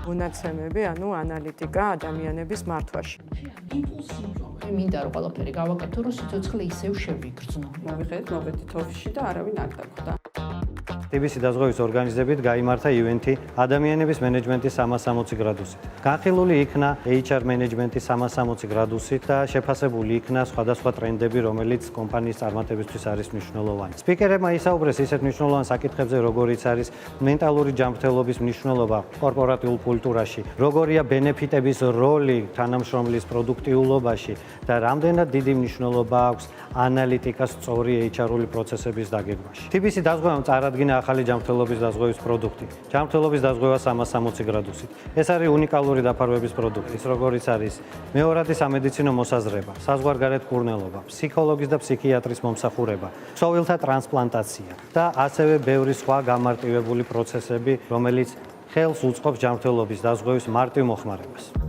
მონაცემები, ანუ ანალიტიკა ადამიანების მართვაში. მინდა რომ ყველაფერი გავაკეთო, რომ სიცოცხლე ისევ შევიგრძნო. მოვიხედეთ მობედით ოფისში და არავინ არ დაგვდა. TBC დაზღვევის ორგანიზებით გაიმართა ივენთი ადამიანების მენეჯმენტის 360 გრადუსით. განხილული იქნა HR მენეჯმენტის 360 გრადუსით და შეფასებული იქნა სხვადასხვა ტრენდები, რომელიც კომპანიის წარმატებისთვის არის მნიშვნელოვანი. სპიკერებმა ისაუბრეს ისეთ მნიშვნელოვან საკითხებზე, როგორიც არის მენტალური ჯანმრთელობის მნიშვნელობა კორპორატიულ კულტურაში, როგორია ბენეფიტების როლი თანამშრომლის პროდუქტიულობაში და რამდენად დიდი მნიშვნელობა აქვს ანალიტიკას სწორი HR-ული პროცესების დაგეგმვაში. TBC დაზღვევამ წარადგინა ახალი ჯანმრთელობის დაზღვევის პროდუქტი. ჯანმრთელობის დაზღვევა 360 გრადუსით. ეს არის უნიკალური დაფარვების პროდუქტი, როგორიც არის მეორადი სამედიცინო მოსაზრება, საზღვარგარეთ კურნელობა, ფსიქოლოგის და ფსიქიატრის მომსახურება, ქსოვილთა ტრანსპლანტაცია და ასევე ბევრი სხვა გამარტივებული პროცესები, რომელიც ხელს უწყობს ჯანმრთელობის დაზღვევის მარტივ მოხმარებას.